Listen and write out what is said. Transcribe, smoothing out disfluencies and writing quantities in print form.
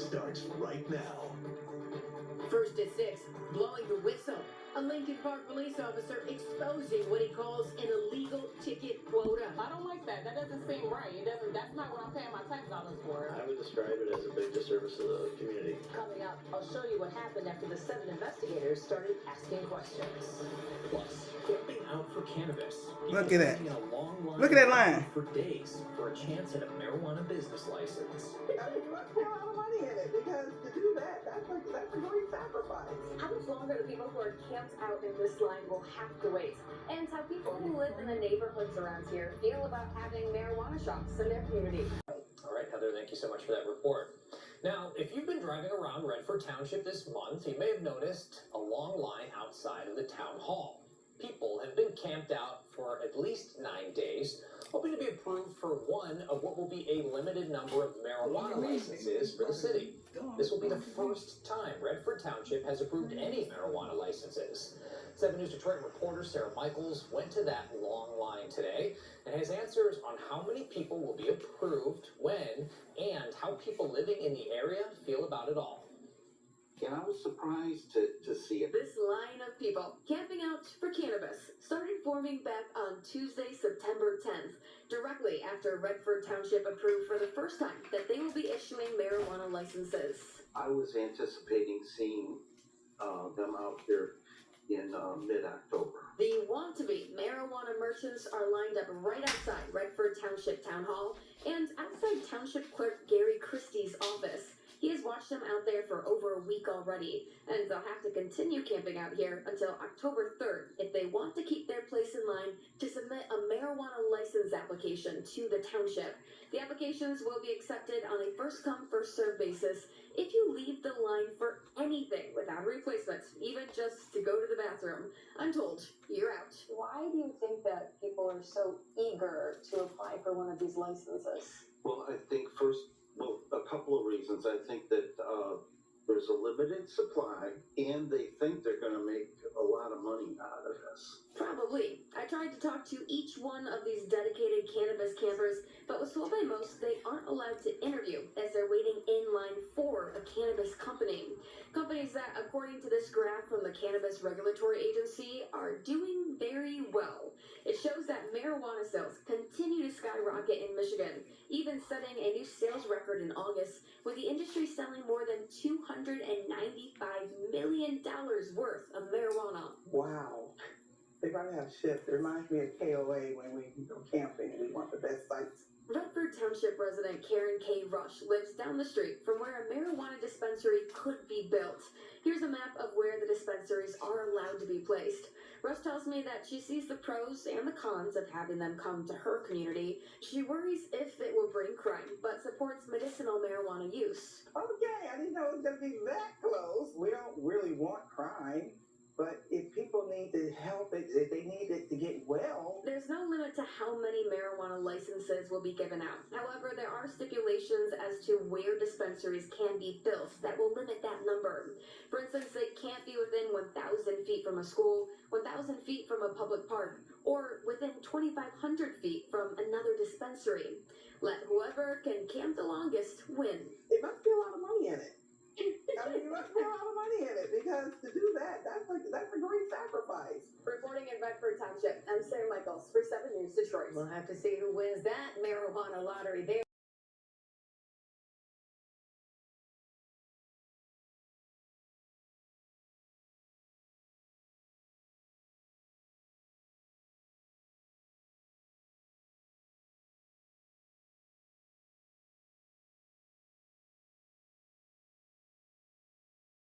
starts right now. First at 6, blowing the whistle. A Lincoln Park police officer exposing what he calls an illegal ticket quota. I don't like that. That doesn't seem right. That's not what I'm paying my tax dollars for. I would describe it as a big disservice to the community. Coming up, I'll show you what happened after the 7 investigators started asking questions. Plus, camping out for cannabis. Look at that. Look at that line. For days for a chance at a marijuana business license. You must pay a lot of money in it because to do that, that's a great sacrifice. How much longer the people who are camped out in this line will have to wait, and how people who live in the neighborhoods around here feel about having marijuana shops in their community. All right, Heather, thank you so much for that report. Now, if you've been driving around Redford Township this month, you may have noticed a long line outside of the town hall. People have been camped out for at least 9 days, hoping to be approved for one of what will be a limited number of marijuana licenses for the city. This will be the first time Redford Township has approved any marijuana licenses. 7 News Detroit reporter Sarah Michaels went to that long line today and has answers on how many people will be approved, when, and how people living in the area feel about it all. And I was surprised to see it. This line of people camping out for cannabis started forming back on Tuesday, September 10th, directly after Redford Township approved for the first time that they will be issuing marijuana licenses. I was anticipating seeing them out here in mid-October. The want-to-be marijuana merchants are lined up right outside Redford Township Town Hall and outside Township Clerk Gary Christie's office. He has watched them out there for over a week already, and they'll have to continue camping out here until October 3rd if they want to keep their place in line to submit a marijuana license application to the township. The applications will be accepted on a first-come, first-served basis. If you leave the line for anything without a replacement, even just to go to the bathroom, I'm told you're out. Why do you think that people are so eager to apply for one of these licenses? Well, I think a couple of reasons. I think that there's a limited supply, and they think they're going to make a lot of money out of this. Probably. I tried to talk to each one of these dedicated cannabis campers, but was told by most they aren't allowed to interview as they're waiting in line for a cannabis company. Companies that, according to this graph from the Cannabis Regulatory Agency, are doing very well. It shows that marijuana sales continue to skyrocket in Michigan, even setting a new sales record in August, with the industry selling more than $295 million worth of marijuana. Wow. They're going to have shifts. It reminds me of KOA when we go camping and we want the best sites. Redford Township resident Karen K. Rush lives down the street from where a marijuana dispensary could be built. Here's a map of where the dispensaries are allowed to be placed. Rush tells me that she sees the pros and the cons of having them come to her community. She worries if it will bring crime, but supports medicinal marijuana use. Okay, I didn't know it was going to be that close. We don't really want crime. But if people need to help it, if they need it to get well. There's no limit to how many marijuana licenses will be given out. However, there are stipulations as to where dispensaries can be built that will limit that number. For instance, they can't be within 1,000 feet from a school, 1,000 feet from a public park, or within 2,500 feet from another dispensary. Let whoever can camp the longest win. It must be a lot of money in it. I mean, you must pay a lot of money in it because to do that, that's a great sacrifice. Reporting in Redford Township, I'm Sarah Michaels for 7 News Detroit. We'll have to see who wins that marijuana lottery there.